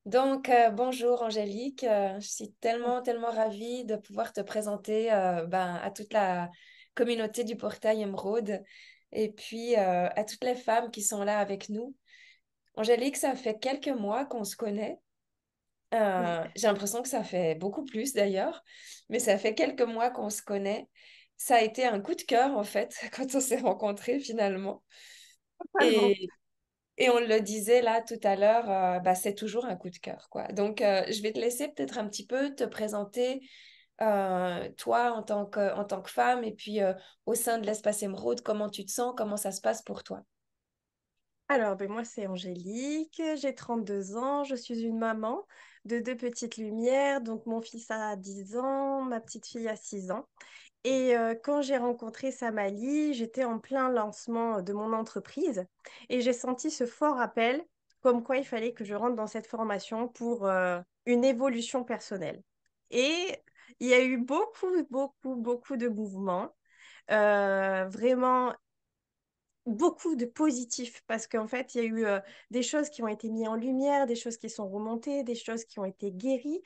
Bonjour Angélique. Je suis tellement ravie de pouvoir te présenter à toute la communauté du portail Émeraude et puis à toutes les femmes qui sont là avec nous. Angélique, ça fait quelques mois qu'on se connaît. Oui, J'ai l'impression que ça fait beaucoup plus d'ailleurs, mais ça fait quelques mois qu'on se connaît. Ça a été un coup de cœur en fait quand on s'est rencontrés finalement. totalement. Et Et on le disait là tout à l'heure, c'est toujours un coup de cœur, quoi. Je vais te laisser peut-être un petit peu te présenter, toi en tant que femme, et puis au sein de l'espace Émeraude, comment tu te sens, comment ça se passe pour toi. Alors, moi, c'est Angélique, j'ai 32 ans, je suis une maman de deux petites lumières. Donc, mon fils a 10 ans, ma petite fille a 6 ans. Et quand j'ai rencontré Samali, j'étais en plein lancement de mon entreprise et j'ai senti ce fort appel comme quoi il fallait que je rentre dans cette formation pour une évolution personnelle. Et il y a eu beaucoup de mouvements. Vraiment beaucoup de positifs parce qu'en fait, il y a eu des choses qui ont été mises en lumière, des choses qui sont remontées, des choses qui ont été guéries.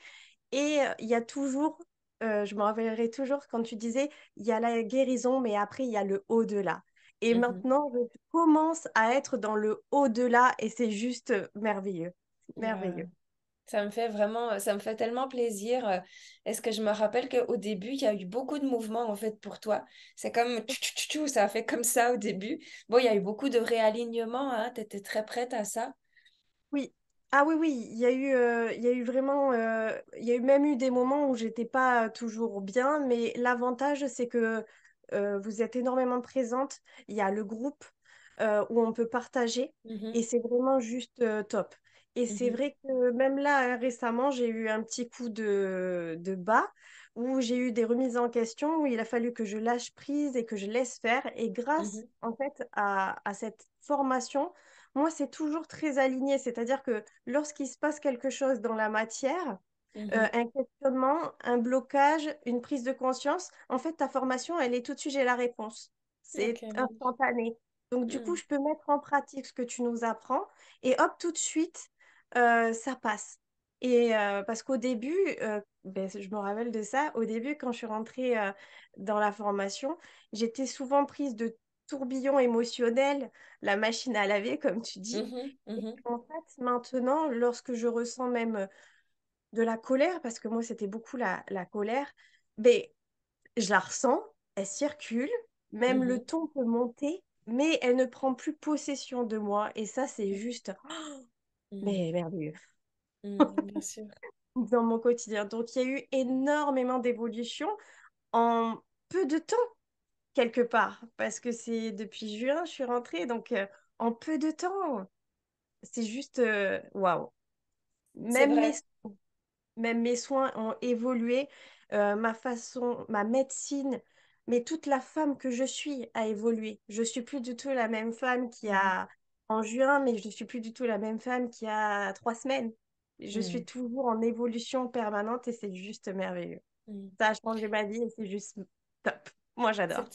Et il y a toujours, je me rappellerai toujours quand tu disais, il y a la guérison, mais après, il y a le au-delà. Et Mhm. maintenant, je commence à être dans le au-delà et c'est juste merveilleux. Ouais. Merveilleux. Ça me fait tellement plaisir. Est-ce que je me rappelle qu'au début, il y a eu beaucoup de mouvements en fait pour toi. C'est comme ça a fait comme ça au début. Bon, il y a eu beaucoup de réalignements, hein. Tu étais très prête à ça. Oui. Ah oui, oui, il y a eu vraiment, il y a eu même eu des moments où j'étais pas toujours bien, mais l'avantage, c'est que vous êtes énormément présente. Il y a le groupe où on peut partager Mhm, et c'est vraiment juste top. Et c'est mhm, vrai que même là, récemment, j'ai eu un petit coup de bas où j'ai eu des remises en question, où il a fallu que je lâche prise et que je laisse faire. Et grâce, mhm, en fait, à cette formation, moi, c'est toujours très aligné, c'est-à-dire que lorsqu'il se passe quelque chose dans la matière, mhm. un questionnement, un blocage, une prise de conscience, en fait, ta formation, elle est tout de suite, j'ai la réponse. Ok, C'est magnifique. instantané. Donc, du coup, Mm, je peux mettre en pratique ce que tu nous apprends et hop, tout de suite, ça passe. Et parce qu'au début, je me rappelle de ça, au début, quand je suis rentrée dans la formation, j'étais souvent prise de tourbillons émotionnels, la machine à laver, comme tu dis. mhm, Et mhm, en fait, maintenant, lorsque je ressens même de la colère, parce que moi, c'était beaucoup la colère, ben, je la ressens, elle circule, même le mhm, ton peut monter, mais elle ne prend plus possession de moi. Et ça, c'est juste, mhm, mais merveilleux bien sûr. dans mon quotidien. Donc, il y a eu énormément d'évolution en peu de temps, quelque part, parce que c'est depuis juin, je suis rentrée, donc en peu de temps. C'est juste waouh. C'est Même mes, vrai. même mes soins ont évolué, ma façon, ma médecine, mais toute la femme que je suis a évolué. Je suis plus du tout la même femme qu'il y Mhm, a en juin, mais je ne suis plus du tout la même femme qu'il y a 3 semaines. Je suis mhm, toujours en évolution permanente et c'est juste merveilleux. mhm. Ça a changé ma vie et c'est juste top. Moi, j'adore.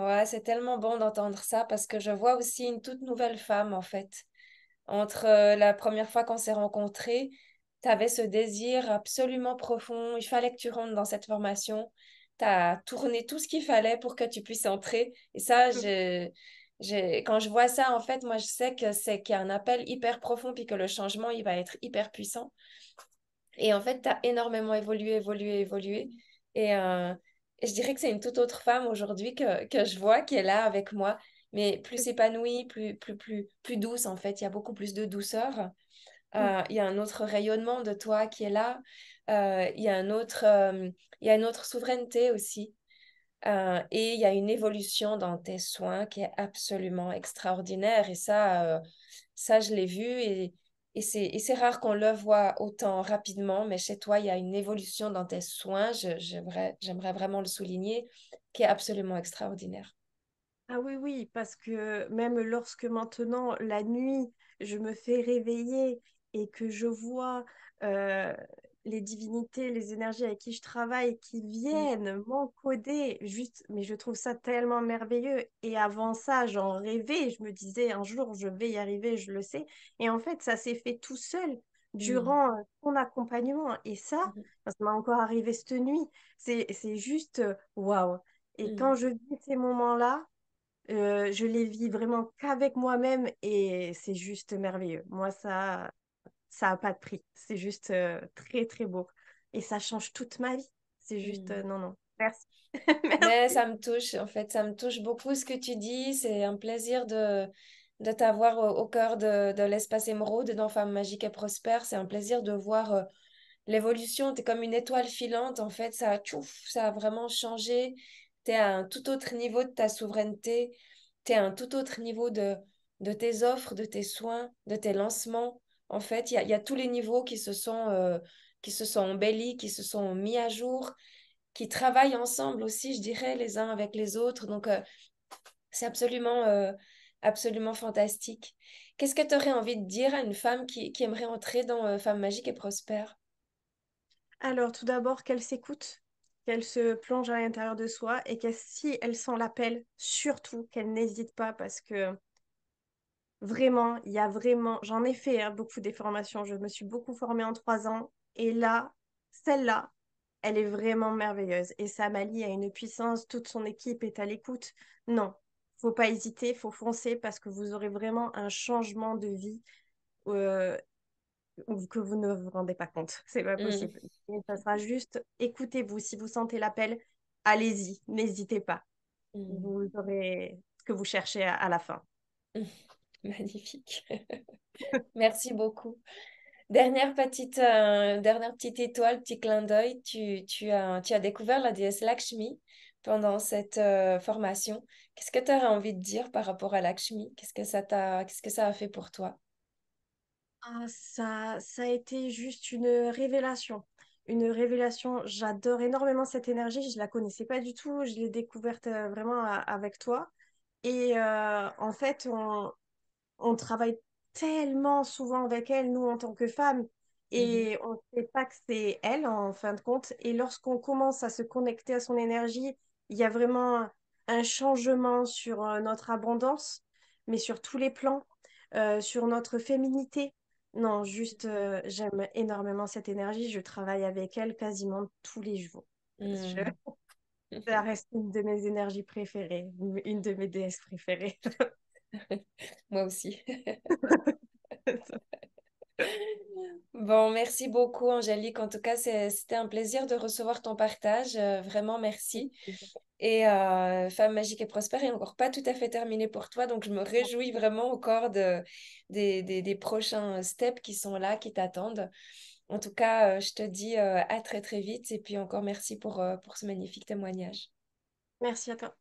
Ouais, c'est tellement bon d'entendre ça parce que je vois aussi une toute nouvelle femme en fait. Entre la première fois qu'on s'est rencontrés, tu avais ce désir absolument profond. Il fallait que tu rentres dans cette formation. Tu as tourné tout ce qu'il fallait pour que tu puisses entrer. Et ça, quand je vois ça, en fait, moi, je sais que c'est qu'il y a un appel hyper profond puis que le changement, il va être hyper puissant. Et en fait, tu as énormément évolué. Et, euh, et je dirais que c'est une toute autre femme aujourd'hui que je vois qui est là avec moi, mais plus épanouie, plus douce en fait. Il y a beaucoup plus de douceur. Il y a un autre rayonnement de toi qui est là. Il y a une autre souveraineté aussi. Et il y a une évolution dans tes soins qui est absolument extraordinaire. Et ça je l'ai vu et c'est rare qu'on le voit autant rapidement, mais chez toi, il y a une évolution dans tes soins, j'aimerais vraiment le souligner, qui est absolument extraordinaire. Ah oui, oui, parce que même lorsque maintenant, la nuit, je me fais réveiller et que je vois euh, les divinités, les énergies avec qui je travaille qui Mm, viennent m'encoder, juste, mais je trouve ça tellement merveilleux. Et avant ça, j'en rêvais, je me disais un jour, je vais y arriver, je le sais. Et en fait, ça s'est fait tout seul Mm. durant ton accompagnement. Et Mhm. ça m'est encore arrivé cette nuit, c'est juste waouh. Et quand Mm. je vis ces moments-là, je les vis vraiment qu'avec moi-même et c'est juste merveilleux. Moi, ça a pas de prix. C'est juste très, très beau. Et ça change toute ma vie. C'est juste, Mm. non, non. Merci. Mais Merci. ça me touche, en fait, ça me touche beaucoup ce que tu dis. C'est un plaisir de t'avoir au cœur de l'espace émeraude dans Femmes magiques et prospères. C'est un plaisir de voir l'évolution. Tu es comme une étoile filante, en fait. Ça, tchouf, ça a vraiment changé. Tu es à un tout autre niveau de ta souveraineté. Tu es à un tout autre niveau de tes offres, de tes soins, de tes lancements. En fait, il y a tous les niveaux qui se sont embellis, qui se sont mis à jour, qui travaillent ensemble aussi, je dirais, les uns avec les autres. Donc, c'est absolument fantastique. Qu'est-ce que tu aurais envie de dire à une femme qui aimerait entrer dans Femme magique et prospère? Alors, tout d'abord, qu'elle s'écoute, qu'elle se plonge à l'intérieur de soi et que si elle sent l'appel, surtout qu'elle n'hésite pas parce que vraiment, il y a vraiment, j'en ai fait hein, beaucoup des formations, je me suis beaucoup formée en 3 ans et là, celle-là, elle est vraiment merveilleuse et ça m'allie à une puissance, toute son équipe est à l'écoute. Non, faut pas hésiter, faut foncer parce que vous aurez vraiment un changement de vie euh, que vous ne vous rendez pas compte. C'est pas Mm, possible. Et ça sera juste, écoutez-vous. Si vous sentez l'appel, allez-y, n'hésitez pas. mm, Vous aurez ce que vous cherchez à la fin. mm. Magnifique. Merci beaucoup. Dernière petite étoile, petit clin d'œil. Tu as découvert la déesse Lakshmi pendant cette formation. Qu'est-ce que tu aurais envie de dire par rapport à Lakshmi? Qu'est-ce que ça a fait pour toi? Ah, ça a été juste une révélation. Une révélation. J'adore énormément cette énergie. Je la connaissais pas du tout. Je l'ai découverte vraiment avec toi. Et en fait, on travaille tellement souvent avec elle, nous, en tant que femmes, Mhm, et on ne sait pas que c'est elle, en fin de compte. Et lorsqu'on commence à se connecter à son énergie, il y a vraiment un changement sur notre abondance, mais sur tous les plans, sur notre féminité. Non, juste, j'aime énormément cette énergie. Je travaille avec elle quasiment tous les jours. Je- mm. Ça reste une de mes énergies préférées, une de mes déesses préférées. Moi aussi. Bon, merci beaucoup, Angélique. En tout cas, c'était un plaisir de recevoir ton partage. Vraiment, merci. Et Femme magique et prospère est encore pas tout à fait terminée pour toi, donc je me réjouis vraiment encore des prochains steps qui sont là, qui t'attendent. En tout cas, je te dis à très très vite et puis encore merci pour ce magnifique témoignage. Merci à toi.